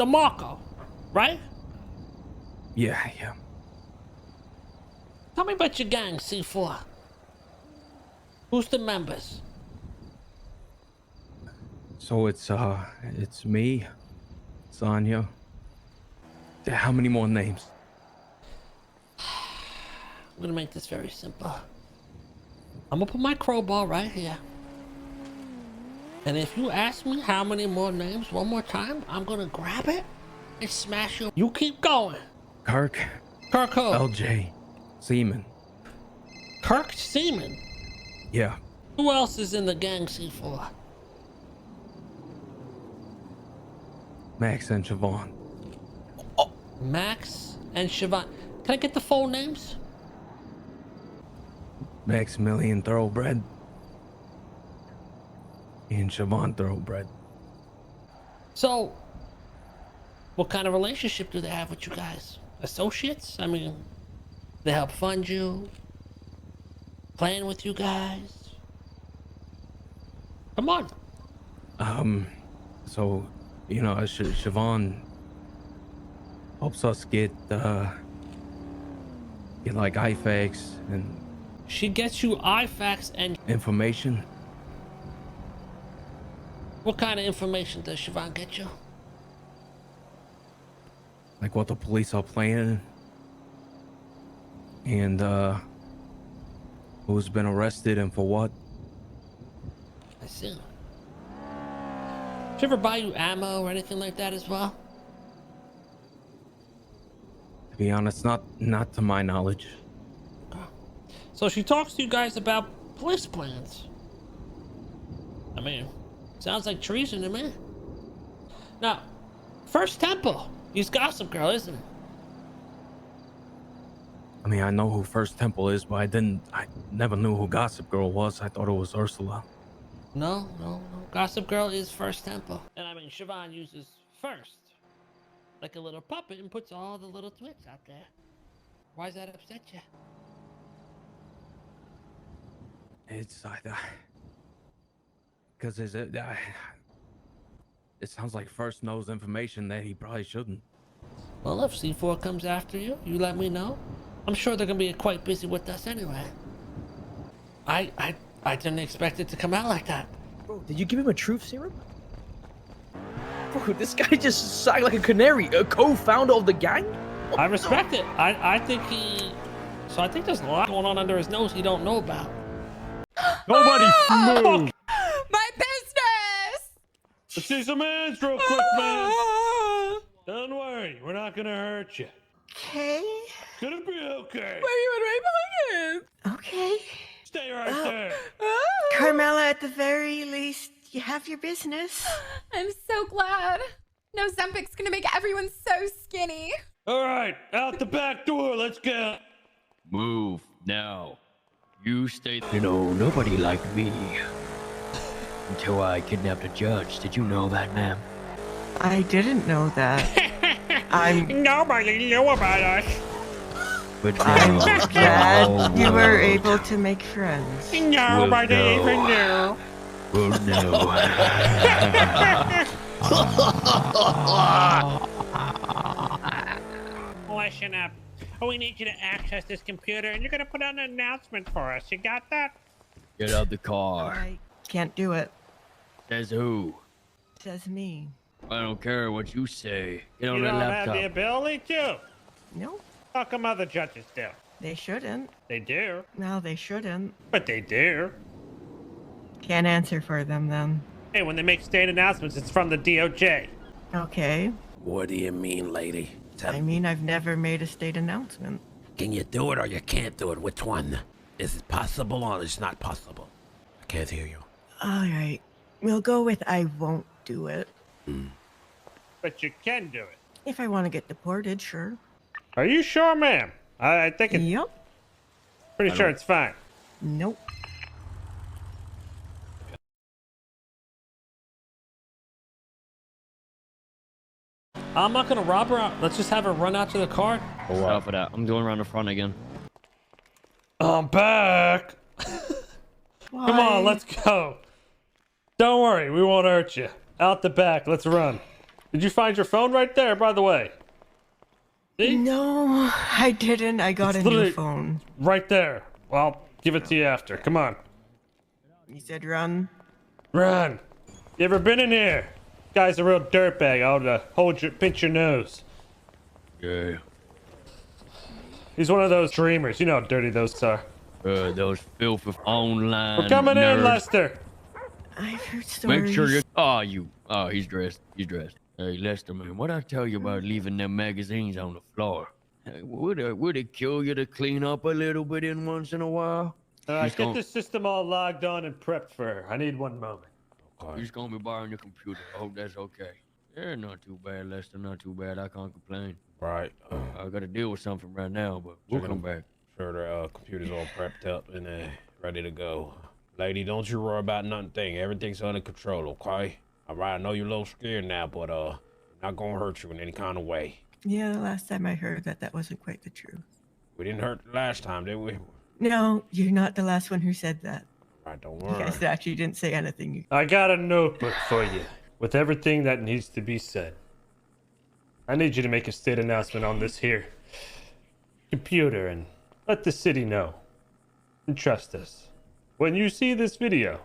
DeMarco, right? Yeah. Tell me about your gang, C4. Who's the members? So it's me, Sonya. How many more names? I'm gonna make this very simple. I'm gonna put my crowbar right here. And if you ask me how many more names one more time, I'm gonna grab it and smash you. You keep going. Kirk. Kirk who? LJ. Seaman. Kirk Seaman? Yeah. Who else is in the gang, C4? Max and Siobhan. Oh, Max and Siobhan. Can I get the full names? Maximilian Thoroughbred. And Siobhan Thoroughbred. So, what kind of relationship do they have with you guys? Associates? I mean, they help fund you? Playing with you guys? Come on. So, you know, Siobhan helps us get like IFACs and She gets you IFACs and information. what kind of information does Siobhan get you? Like what the police are planning. And who's been arrested and for what. I see. She ever buy you ammo or anything like that as well? To be honest, not to my knowledge. So she talks to you guys about police plans. I mean, sounds like treason to me. Now, First Temple. He's Gossip Girl, isn't he? I mean, I know who First Temple is, but I never knew who Gossip Girl was. I thought it was Ursula. No. Gossip Girl is First Temple. And I mean, Siobhan uses First. Like a little puppet and puts all the little twits out there. Why does that upset you? It's because it sounds like First knows information that he probably shouldn't. Well, if C4 comes after you, you let me know. I'm sure they're gonna be quite busy with us anyway. I didn't expect it to come out like that. Bro, did you give him a truth serum? Bro, this guy just sang like a canary, a co-founder of the gang? I respect it. I think so I think there's a lot going on under his nose he don't know about. Nobody move! My business! Let's see some hands real quick, man. Don't worry, we're not gonna hurt you. Okay. It's gonna be okay. Why are you in my pocket? Okay. Stay right there. Carmela, at the very least, you have your business. I'm so glad. No Zempic's gonna make everyone so skinny. All right, out the back door. Let's go. Move now. You stay. You know, nobody liked me until I kidnapped a judge. Did you know that, ma'am? I didn't know that. Nobody knew about us. But I'm now, glad all you were world able to make friends. Nobody know. even knew. will know. Listen up. We need you to access this computer, and you're gonna put out an announcement for us. You got that? Get out the car. I can't do it. Says who? Says me. I don't care what you say. Get on You the don't laptop. have the ability to. No, How come other judges do? they shouldn't. They do. No, they shouldn't. But they do. Can't answer for them then. Hey, when they make state announcements, it's from the DOJ. Okay. What do you mean, lady? I mean, I've never made a state announcement. Can you do it or you can't do it? Which one? Is it possible or it's not possible? I can't hear you. All right. We'll go with I won't do it. But you can do it. If I want to get deported, sure. Are you sure, ma'am? I think it's Yep. pretty sure it's fine. Nope. I'm not gonna rob her out. Let's just have her run out to the car. Shut up for that. I'm going around the front again. I'm back. Come on, let's go. Don't worry, we won't hurt you. Out the back, let's run. Did you find your phone right there, by the way? See? No, I didn't. I got It's a new literally phone. right there. Well, give it to you after. Come on. You said run. Run. You ever been in here? Guy's a real dirtbag. I'll pinch your nose. Yeah. He's one of those dreamers. You know how dirty those are. Those filthy online. We're coming in, nerds. Lester. I've heard stories. Make sure you. Oh, he's dressed. He's dressed. Hey, Lester, man, what'd I tell you about leaving them magazines on the floor? Hey, would it kill you to clean up a little bit in once in a while? Get the system all logged on and prepped for her. I need one moment. He's gonna be borrowing your computer. I hope that's okay. Yeah, not too bad, Lester. Not too bad. I can't complain. Right. I gotta deal with something right now, but we'll come back. Sure, the computer's all prepped up and ready to go. Lady, don't you worry about nothing. Everything's under control, okay? All right, I know you're a little scared now, but not gonna hurt you in any kind of way. Yeah, the last time I heard that wasn't quite the truth. We didn't hurt the last time, did we? No, you're not the last one who said that. All right, don't You worry. guys actually didn't say anything. I got a notebook for you with everything that needs to be said. I need you to make a state announcement on this here computer and let the city know. And trust us. When you see this video,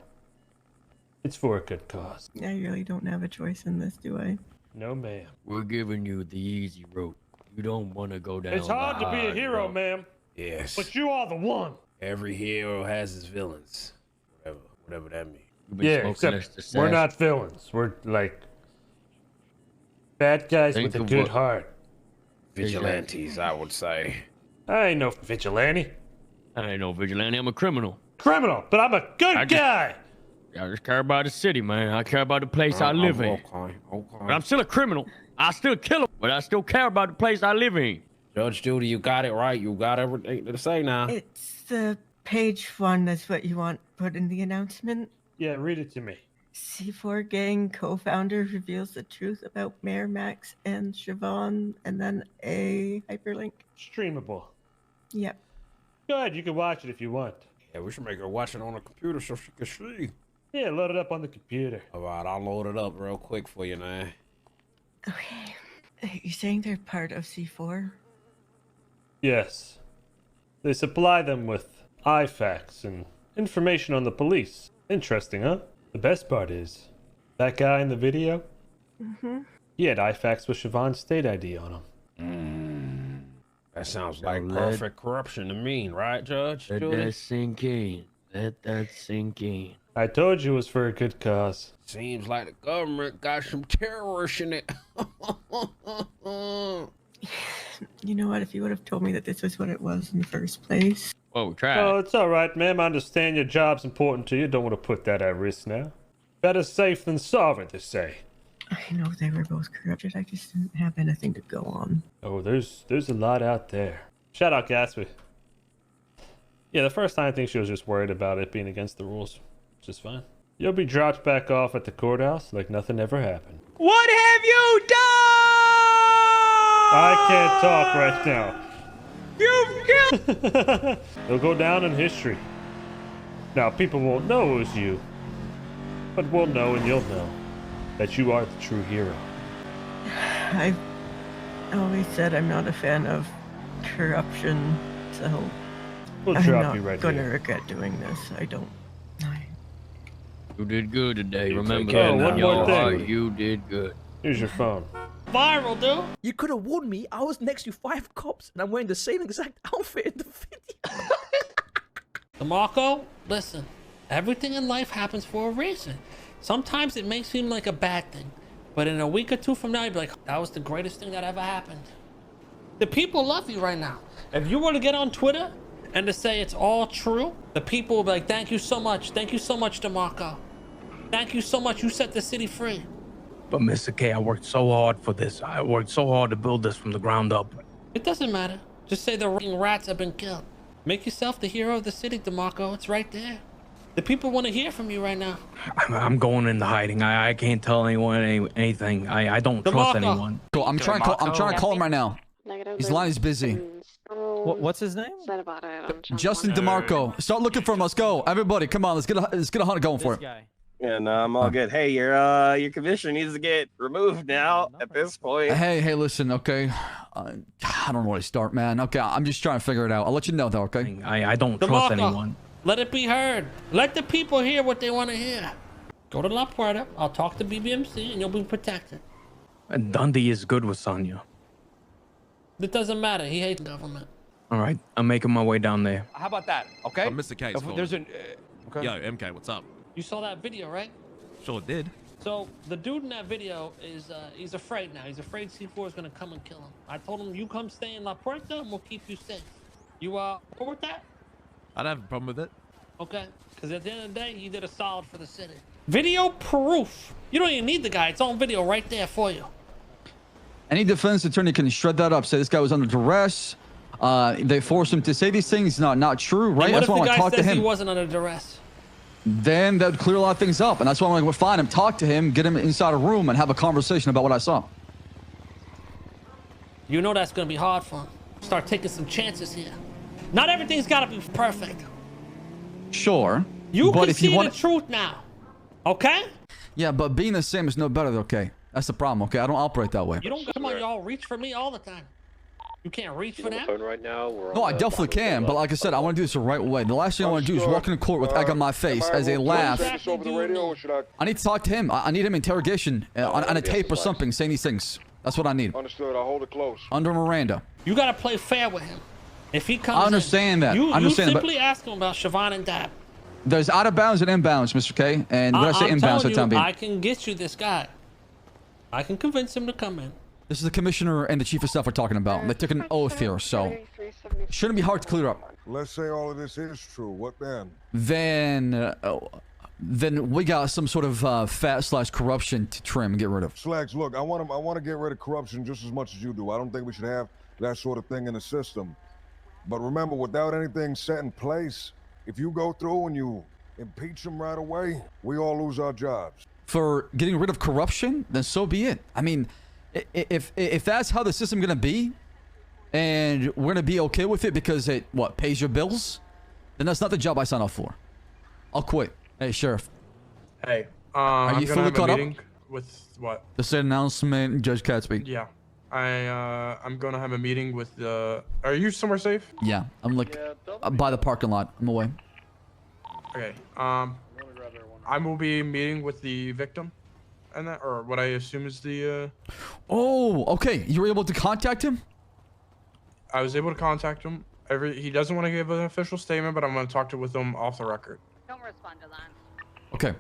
it's for a good cause. I really don't have a choice in this, do I? No, ma'am. We're giving you the easy route. You don't want to go down. It's hard to be a hard hero, road. ma'am. Yes. But you are the one. Every hero has his villains. Whatever that means. You've been Yeah, smoking except this we're sass. not villains. We're like bad guys Think with a of good what- heart. Vigilantes, I would say. I ain't no vigilante. I ain't no vigilante. I'm a criminal. Criminal, but I'm a good I just- guy. I just care about the city, man. I care about the place I live in. Okay. But I'm still a criminal. I still kill him, but I still care about the place I live in. Judge Judy, you got it right. You got everything to say now. It's the page one that's what you want put in the announcement. Yeah, read it to me. C4 Gang co-founder reveals the truth about Mayor Max and Siobhan, and then a hyperlink. Streamable. Yep. Go ahead, you can watch it if you want. Yeah, we should make her watch it on the computer so she can see. Yeah, load it up on the computer. All right, I'll load it up real quick for you now. Okay. You're saying they're part of C4? Yes. They supply them with IFACs and information on the police. Interesting, huh? The best part is, that guy in the video, he had IFACs with Siobhan's state ID on him. That sounds like let- perfect corruption to me, right, Judge Let Judy? that sink in. Let that sink in. I told you it was for a good cause. Seems like the government got some terrorists in it. You know what? If you would have told me that this was what it was in the first place. Well, we tried. Oh, it's all right, ma'am. I understand your job's important to you. Don't want to put that at risk now. Better safe than sorry, they say. I know they were both corrupted. I just didn't have anything to go on. Oh, there's a lot out there. Shout out Gatsby. Yeah, the first time I think she was just worried about it being against the rules, which is fine. You'll be dropped back off at the courthouse like nothing ever happened. What have you done? I can't talk right now. You've killed. It'll go down in history. Now, people won't know it was you, but we'll know and you'll know that you are the true hero. I've always said I'm not a fan of corruption, so We'll I'm drop not you right gonna here. regret doing this. You did good today. You Remember take care that. now. in One more your thing. heart, you did good. Here's your phone. Viral, dude. You could have warned me. I was next to 5 cops, and I'm wearing the same exact outfit in the video. DeMarco, listen. Everything in life happens for a reason. Sometimes it may seem like a bad thing, but in a week or two from now, you'll be like, that was the greatest thing that ever happened. The people love you right now. If you were to get on Twitter and to say it's all true, the people will be like, thank you so much. Thank you so much, DeMarco. Thank you so much. You set the city free. But Mr. K, I worked so hard for this. I worked so hard to build this from the ground up. It doesn't matter. Just say the rats have been killed. Make yourself the hero of the city, DeMarco. It's right there. The people want to hear from you right now. I'm going into hiding. I can't tell anyone anything. I don't trust DeMarco. anyone. Cool. I'm trying to call him right now. His line is busy. What's his name? Justin DeMarco. Start looking for him. Let's go. Everybody, come on. Let's get a hunt going for This him. guy. Yeah, no, I'm all good. Hey, your commissioner needs to get removed now at this point. Hey, listen, okay? I don't know where to start, man. Okay, I'm just trying to figure it out. I'll let you know, though, okay? I don't trust anyone. Let it be heard. Let the people hear what they want to hear. Go to La Puerta. I'll talk to BBMC and you'll be protected. And Dundee is good with Sonya. It doesn't matter. He hates government. All right, I'm making my way down there. How about that, okay? Mr. K's There's an... okay. Yo, MK, what's up? You saw that video, right? Sure did. So the dude in that video is he's afraid now. He's afraid C4 is gonna come and kill him. I told him, you come stay in La Puerta and we'll keep you safe. You cool with that? I don't have a problem with it. Okay, because at the end of the day, he did a solid for the city. Video proof. You don't even need the guy. It's on video right there for you. Any defense attorney can shred that up. Say this guy was under duress. They forced him to say these things. Not true, right? And what That's if why I the want to guy talk to says him. he wasn't under duress? Then that would clear a lot of things up. And that's why I'm like, well, fine, him, talk to him, get him inside a room and have a conversation about what I saw. You know that's gonna be hard for him. Start taking some chances here. Not everything's gotta be perfect. Sure. You but can if see you want the truth now. Okay? Yeah, but being the same is no better, okay? That's the problem, okay? I don't operate that way. You don't come on, y'all reach for me all the time. You can't reach for them? Right now, No, I definitely can, but like I said, I want to do this the right way. The last thing I want to do is walk into court with egg on my face as a laugh. I need to talk to him. I need him interrogation on a tape or something saying these things. That's what I need. Understood. I'll hold it close. Under Miranda. You gotta play fair with him. If he comes I understand that. You, I understand, you simply ask him about Siobhan and Dab. There's out of bounds and inbounds, Mr. K. And when I say inbounds, for the time being. I can get you this guy. I can convince him to come in. This is the commissioner and the chief of staff we're talking about. They took an oath here, so shouldn't be hard to clear up. Let's say all of this is true. What then? Then we got some sort of fat/corruption to trim and get rid of. Slacks, look, I want to get rid of corruption just as much as you do. I don't think we should have that sort of thing in the system. But remember, without anything set in place, if you go through and you impeach them right away, we all lose our jobs. For getting rid of corruption, then so be it. I mean, if that's how the system's gonna be, and we're gonna be okay with it because it pays your bills, then that's not the job I signed up for. I'll quit. Hey, sheriff. Hey, are you fully caught up with what? The state announcement, Judge Gatsby? Yeah, I'm gonna have a meeting with the. Are you somewhere safe? Yeah, I'm like by the parking lot. I'm away. Okay. I will be meeting with the victim, and that, or what I assume is the. Oh, okay. You were able to contact him? I was able to contact him. He doesn't want to give an official statement, but I'm going to talk with him off the record. Don't respond to that. Okay.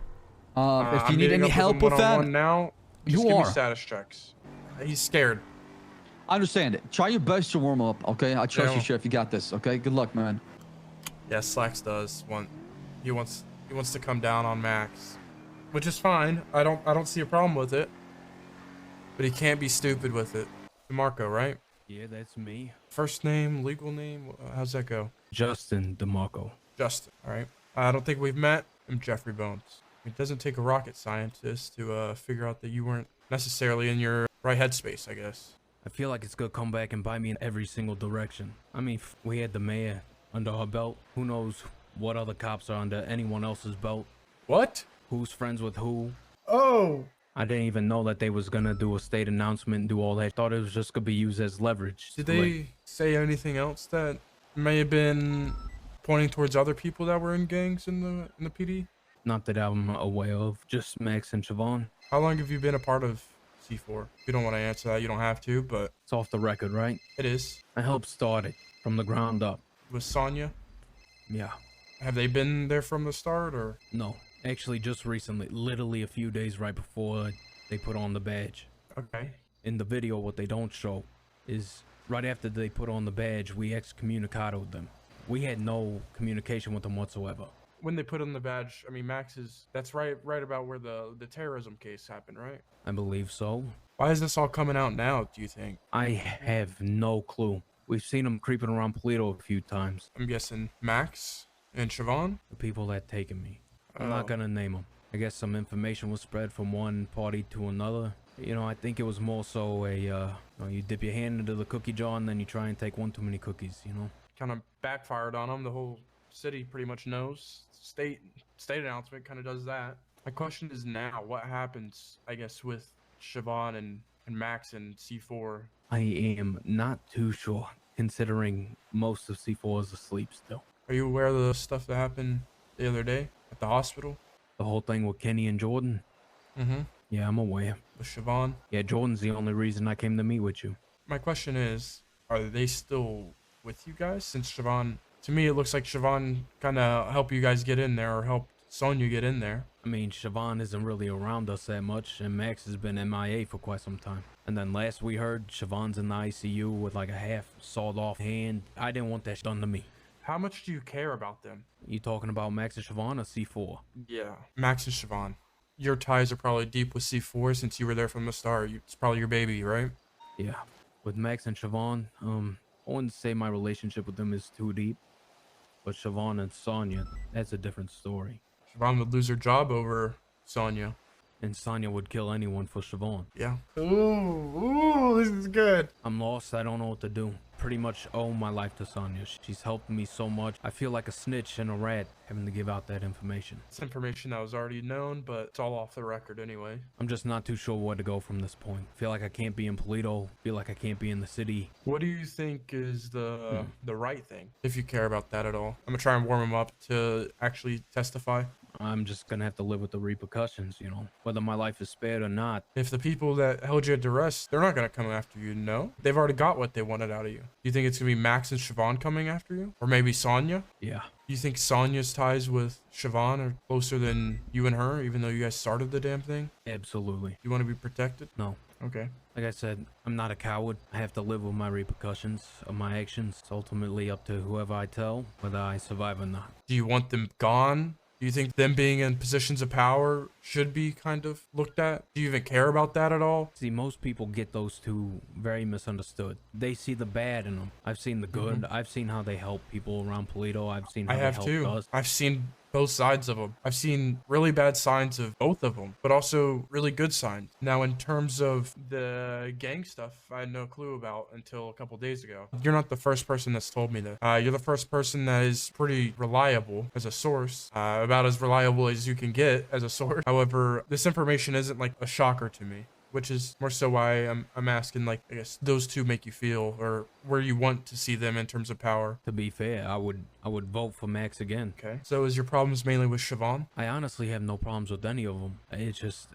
If you need any help with that, now, just give me status checks. He's scared. I understand it. Try your best to warm up, okay? I trust you, Sheriff. You got this, okay? Good luck, man. Yeah, Slacks does want. He wants to come down on Max, which is fine. I don't see a problem with it. But he can't be stupid with it. DeMarco, right? Yeah, that's me. First name, legal name. How's that go? Justin DeMarco. Justin. All right. I don't think we've met. I'm Jeffrey Bones. It doesn't take a rocket scientist to figure out that you weren't necessarily in your right headspace, I guess. I feel like it's gonna come back and bite me in every single direction. I mean, we had the mayor under our belt. Who knows what other cops are under anyone else's belt? What? Who's friends with who? Oh. I didn't even know that they was gonna do a state announcement and do all that. Thought it was just gonna be used as leverage. Did they say anything else that may have been pointing towards other people that were in gangs in the PD? Not that I'm aware of. Just Max and Siobhan. How long have you been a part of C4? If you don't want to answer that, you don't have to, but... It's off the record, right? It is. I helped start it from the ground up. With Sonya? Yeah. Have they been there from the start, or...? No. Actually, just recently. Literally a few days right before they put on the badge. Okay. In the video, what they don't show is right after they put on the badge, we excommunicated them. We had no communication with them whatsoever. When they put on the badge, I mean, Max is... That's right about where the terrorism case happened, right? I believe so. Why is this all coming out now, do you think? I have no clue. We've seen them creeping around Polito a few times. I'm guessing Max and Siobhan? The people that taken me. I'm not gonna name them. I guess some information was spread from one party to another. You know, I think it was more so you dip your hand into the cookie jar and then you try and take one too many cookies, you know? Kind of backfired on them. The whole city pretty much knows. State announcement kind of does that. My question is now, what happens, I guess, with Siobhan and Max and C4? I am not too sure, considering most of C4 is asleep still. Are you aware of the stuff that happened the other day at the hospital? The whole thing with Kenny and Jordan? Mm-hmm. Yeah, I'm aware. With Siobhan? Yeah, Jordan's the only reason I came to meet with you. My question is, are they still with you guys? Since Siobhan, to me, it looks like Siobhan kind of helped you guys get in there, or helped Sonya get in there. I mean, Siobhan isn't really around us that much, and Max has been MIA for quite some time. And then last we heard, Siobhan's in the ICU with like a half sawed off hand. I didn't want that done to me. How much do you care about them? You talking about Max and Siobhan or C4? Yeah, Max and Siobhan. Your ties are probably deep with C4 since you were there from the start. It's probably your baby, right? Yeah. With Max and Siobhan, I wouldn't say my relationship with them is too deep. But Siobhan and Sonya, that's a different story. Siobhan would lose her job over Sonya. And Sonya would kill anyone for Siobhan. Yeah. Ooh, this is good. I'm lost. I don't know what to do. Pretty much owe my life to Sonya. She's helped me so much. I feel like a snitch and a rat having to give out that information. It's information that was already known, but it's all off the record anyway. I'm just not too sure where to go from this point. Feel like I can't be in Polito. Feel like I can't be in the city. What do you think is the right thing, if you care about that at all? I'm gonna try and warm him up to actually testify. I'm just gonna have to live with the repercussions, you know, whether my life is spared or not. If the people that held you at duress, they're not gonna come after you, no? They've already got what they wanted out of you. You think it's gonna be Max and Siobhan coming after you? Or maybe Sonya? Yeah. You think Sonya's ties with Siobhan are closer than you and her, even though you guys started the damn thing? Absolutely. You want to be protected? No. Okay. Like I said, I'm not a coward. I have to live with my repercussions of my actions. It's ultimately up to whoever I tell whether I survive or not. Do you want them gone? Do you think them being in positions of power should be kind of looked at? Do you even care about that at all? See, most people get those two very misunderstood. They see the bad in them. I've seen the good. I've seen how they help people around Polito. I've seen how I they have help too. us. I've seen both sides of them. I've seen really bad signs of both of them, but also really good signs. Now, in terms of the gang stuff, I had no clue about until a couple days ago. You're not the first person that's told me this. You're the first person that is pretty reliable as a source, about as reliable as you can get as a source. However, this information isn't like a shocker to me, which is more so why I'm asking, like, I guess those two make you feel, or where you want to see them in terms of power. To be fair, I would vote for Max again. Okay. So is your problems mainly with Siobhan? I honestly have no problems with any of them. It's just,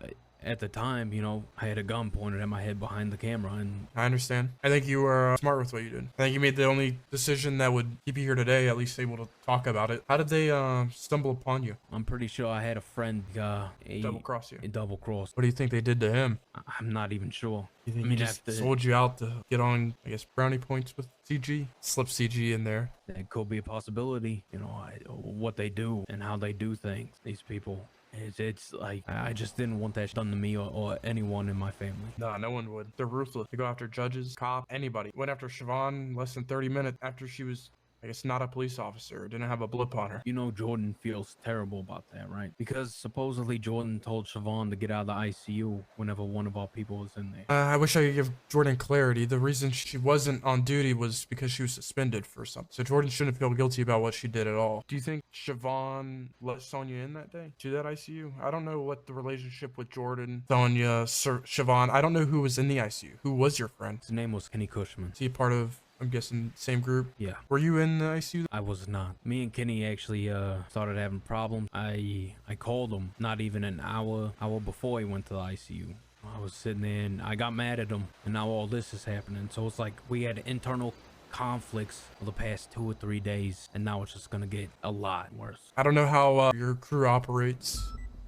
at the time, you know, I had a gun pointed at my head behind the camera, and I understand. I think you were smart with what you did. I think you made the only decision that would keep you here today, at least able to talk about it. How did they stumble upon you? I'm pretty sure I had a friend double-cross you. Double-cross. What do you think they did to him? I'm not even sure. You think he just sold you out to get on, I guess, brownie points with CG? Slip CG in there. It could be a possibility. You know, what they do and how they do things. These people. It's like, I just didn't want that done to me or anyone in my family. Nah, no one would. They're ruthless. They go after judges, cops, anybody. Went after Siobhan less than 30 minutes after she was, I guess, not a police officer, didn't have a blip on her. You know Jordan feels terrible about that, right? Because supposedly Jordan told Siobhan to get out of the ICU whenever one of our people was in there. I wish I could give Jordan clarity. The reason she wasn't on duty was because she was suspended for something. So Jordan shouldn't feel guilty about what she did at all. Do you think Siobhan let Sonya in that day to that ICU? I don't know what the relationship with Jordan, Sonya, Siobhan, I don't know who was in the ICU. Who was your friend? His name was Kenny Cushman. Is he part of, I'm guessing, same group? Yeah. Were you in the ICU? I was not. Me and Kenny actually started having problems. I called him not even an hour before he went to the ICU. I was sitting there and I got mad at him, and now all this is happening. So it's like we had internal conflicts for the past 2 or 3 days, and now it's just gonna get a lot worse. I don't know how your crew operates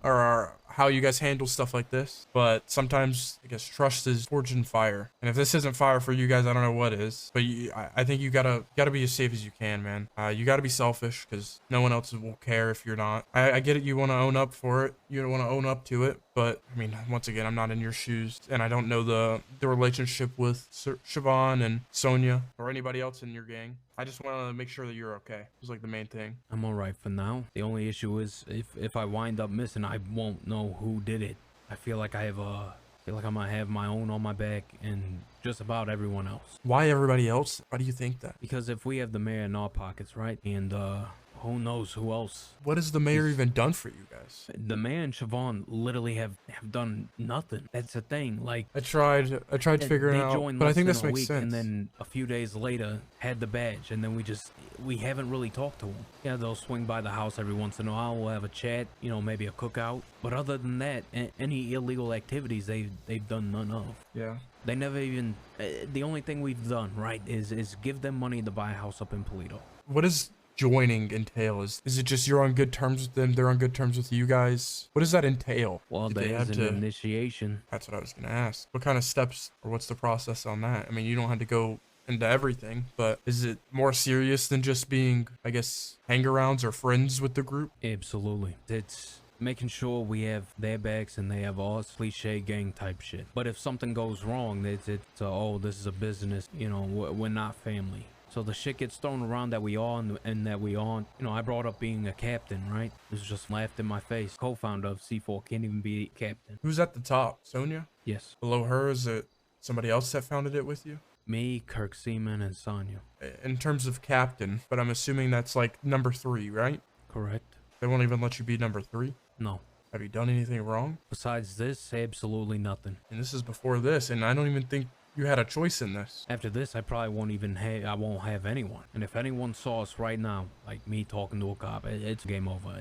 or how you guys handle stuff like this, but sometimes I guess trust is forged in fire, and if this isn't fire for you guys, I don't know what is. But I think you gotta be as safe as you can, man. You gotta be selfish, because no one else will care if you're not. I get it, you want to own up for it, you want to own up to it, but I mean, once again, I'm not in your shoes, and I don't know the relationship with Siobhan and Sonya or anybody else in your gang. I just want to make sure that you're okay. It's like the main thing. I'm all right for now. The only issue is if I wind up missing, I won't know who did it. I feel like I'm gonna have my own on my back and just about everyone else. Why everybody else? Why do you think that? Because if we have the mayor in our pockets, right, and who knows who else? What has the mayor even done for you guys? The man Siobhan literally have done nothing. That's the thing. Like I tried figuring they out, joined but I less think than this a makes week, sense. and then a few days later had the badge, and then we haven't really talked to them. Yeah, they'll swing by the house every once in a while. We'll have a chat, you know, maybe a cookout. But other than that, any illegal activities they've done none of. Yeah. They never even. The only thing we've done right is give them money to buy a house up in Polito. What does joining entail? Is it just you're on good terms with them, they're on good terms with you guys? What does that entail? Well, Do they there's have an to- initiation. That's what I was gonna ask. What kind of steps or what's the process on that? I mean, you don't have to go into everything, but is it more serious than just being, I guess, hang-arounds or friends with the group? Absolutely. It's making sure we have their backs and they have all cliche gang type shit. But if something goes wrong, it's oh, this is a business, you know, we're not family. So the shit gets thrown around that we are and that we aren't. You know, I brought up being a captain, right? It was just laughed in my face. Co-founder of C4 can't even be captain. Who's at the top? Sonia? Yes. Below her, is it somebody else that founded it with you? Me, Kirk Seaman, and Sonia. In terms of captain, but I'm assuming that's like number 3, right? Correct. They won't even let you be number 3? No. Have you done anything wrong? Besides this, absolutely nothing. And this is before this, and I don't even think you had a choice in this. After this, I probably won't even I won't have anyone. And if anyone saw us right now, like me talking to a cop, it's game over.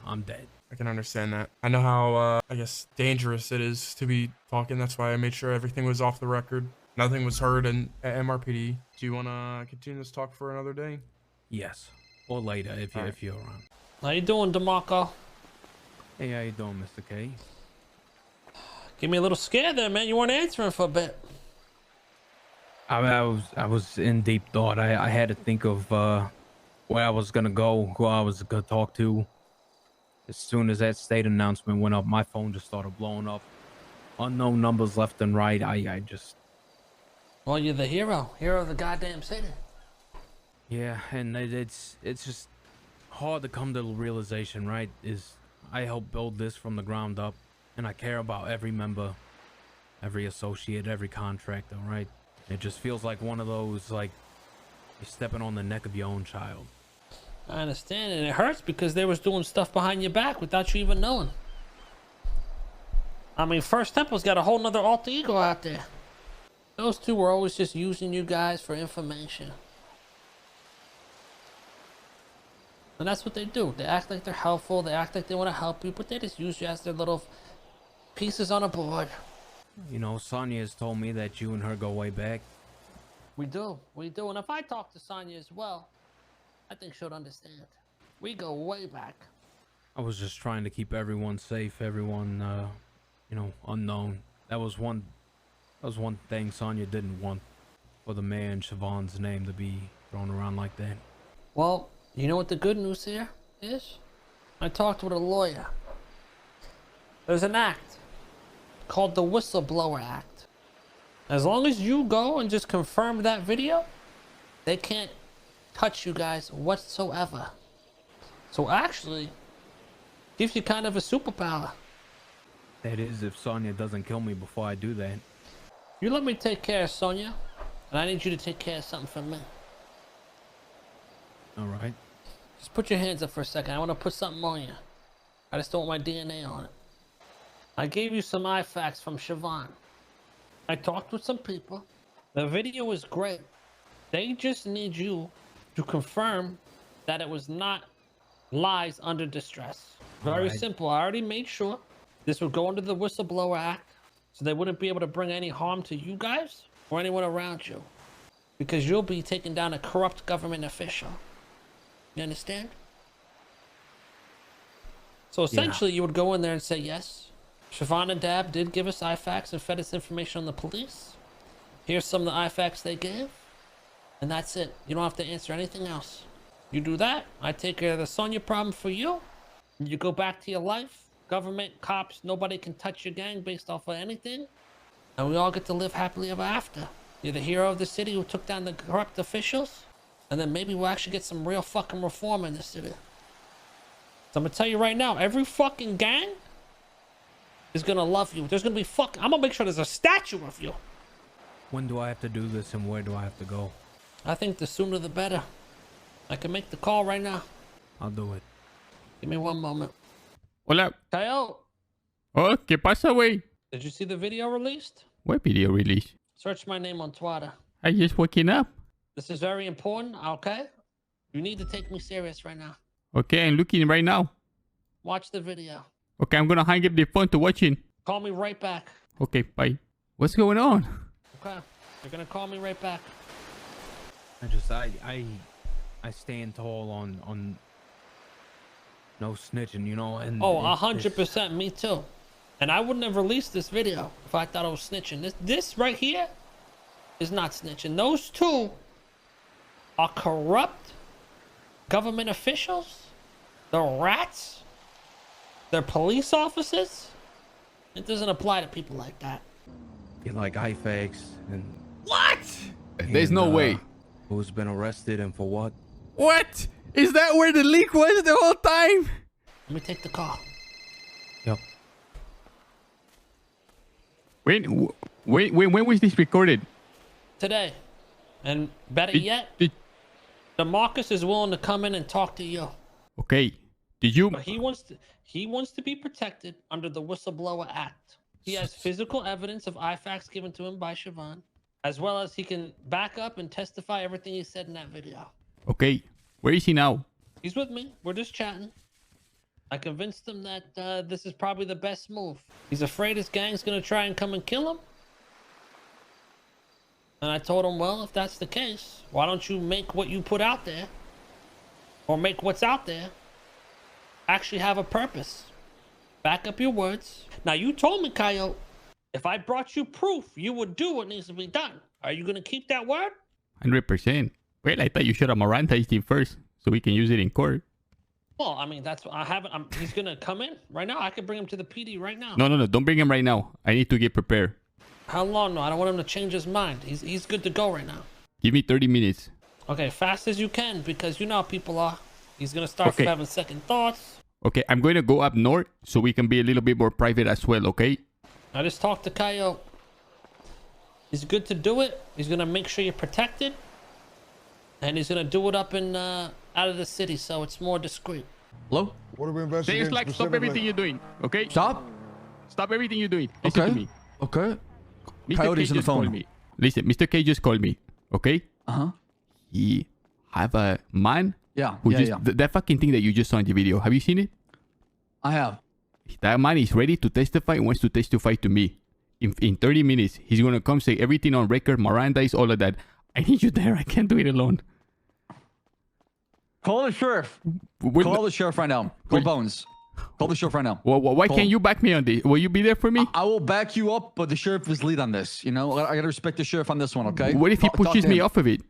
I'm dead. I can understand that. I know how, I guess, dangerous it is to be talking. That's why I made sure everything was off the record. Nothing was heard at MRPD. Do you want to continue this talk for another day? Yes. Or later, if you're around. How you doing, DeMarco? Hey, how you doing, Mr. K? Give me a little scared there, man. You weren't answering for a bit. I was in deep thought. I had to think of where I was gonna go, who I was gonna talk to. As soon as that state announcement went up, my phone just started blowing up. Unknown numbers left and right. I just. Well, you're the hero of the goddamn city. Yeah, and it's just hard to come to the realization, right? Is I helped build this from the ground up, and I care about every member, every associate, every contractor, right? It just feels like one of those, like, you're stepping on the neck of your own child. I understand, and it hurts because they was doing stuff behind your back without you even knowing. I mean, First Temple's got a whole nother alter ego out there. Those two were always just using you guys for information. And that's what they do. They act like they're helpful, they act like they want to help you, but they just use you as their little pieces on a board. You know, Sonia has told me that you and her go way back. We do. And if I talk to Sonia as well, I think she'll understand. We go way back. I was just trying to keep everyone safe, everyone, you know, unknown. That was one thing Sonia didn't want, for the mayor and Siobhan's name to be thrown around like that. Well, you know what the good news here is? I talked with a lawyer. There's an act called the Whistleblower Act. As long as you go and just confirm that video, they can't touch you guys whatsoever. So actually, gives you kind of a superpower. That is, if Sonia doesn't kill me before I do that. You let me take care of Sonia, and I need you to take care of something for me. All right. Just put your hands up for a second. I want to put something on you. I just don't want my DNA on it. I gave you some IFACs from Siobhan. I talked with some people. The video is great. They just need you to confirm that it was not lies under distress. Very simple. I already made sure this would go under the Whistleblower Act, so they wouldn't be able to bring any harm to you guys or anyone around you, because you'll be taking down a corrupt government official. You understand? So essentially, you would go in there and say, yes, Siobhan and Dab did give us IFACs and fed us information on the police. Here's some of the IFACs they gave, and that's it. You don't have to answer anything else. You do that, I take care of the Sonia problem for you. You go back to your life. Government, cops, nobody can touch your gang based off of anything. And we all get to live happily ever after. You're the hero of the city who took down the corrupt officials. And then maybe we'll actually get some real fucking reform in the city. So I'm gonna tell you right now, every fucking gang is gonna love you. There's gonna be I'm gonna make sure there's a statue of you. When do I have to do this and where do I have to go? I think the sooner the better. I can make the call right now. I'll do it. Give me one moment. Hola. Coyote, Oh, ¿qué pasa, güey? did you see the video released? What video release? Search my name on Twitter. I just waking up. This is very important, okay? You need to take me serious right now. Okay, I'm looking right now. Watch the video. Okay, I'm gonna hang up the phone to watching. Call me right back. Okay, bye. What's going on? Okay. You're gonna call me right back. I stand tall on no snitching, you know, and Oh, 100% me too. And I wouldn't have released this video if I thought I was snitching. This right here is not snitching. Those two are corrupt government officials. They're rats. They're police officers. It doesn't apply to people like that. get like IFAX and What? There's no way. Who's been arrested and for what? What? Is that where the leak was the whole time? Let me take the call. Yep. When was this recorded? Today. And better yet, DeMarcus is willing to come in and talk to you. Okay. Did you? But he wants to be protected under the Whistleblower Act. He has physical evidence of IFAX given to him by Siobhan, as well as he can back up and testify everything he said in that video. Okay. Where is he now? He's with me. We're just chatting. I convinced him that this is probably the best move. He's afraid his gang's gonna try and come and kill him. And I told him, well, if that's the case, why don't you make what you put out there, or make what's out there, actually have a purpose. Back up your words. Now, you told me, Coyote, if I brought you proof, you would do what needs to be done. Are you gonna keep that word? 100%. Well, I thought you should have Mirandized him first so we can use it in court. Well, I mean, that's what I haven't. He's gonna come in right now. I could bring him to the PD right now. No. Don't bring him right now. I need to get prepared. How long? No, I don't want him to change his mind. He's good to go right now. Give me 30 minutes. Okay, fast as you can, because you know how people are. He's gonna start from having second thoughts. Okay, I'm going to go up north so we can be a little bit more private as well, okay? I just talked to Coyote. He's good to do it. He's gonna make sure you're protected, and he's gonna do it up in out of the city, so it's more discreet. Hello? What are we investigating? Say like stop everything you're doing, okay? Stop? Stop everything you're doing. Listen to me. Okay. Mr. Coyote's K on the just called phone. me. Listen, Mr. K just called me, okay? Uh-huh. He have a man Yeah, who yeah, just yeah. that fucking thing that you just saw in the video. Have you seen it? I have. That man is ready to testify and wants to testify to me. In 30 minutes, he's gonna come say everything on record, Mirandai's, all of that. I need you there. I can't do it alone. Call the sheriff. Call the sheriff right now. Call Bones. Call the sheriff right now. Well, why can't you back me on this? Will you be there for me? I will back you up, but the sheriff is lead on this. You know, I gotta respect the sheriff on this one, okay? What if he Talk pushes to me him. off of it?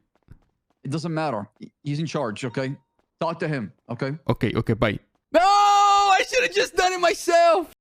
It doesn't matter. He's in charge, okay? Talk to him, okay? Okay, bye. No, I should have just done it myself.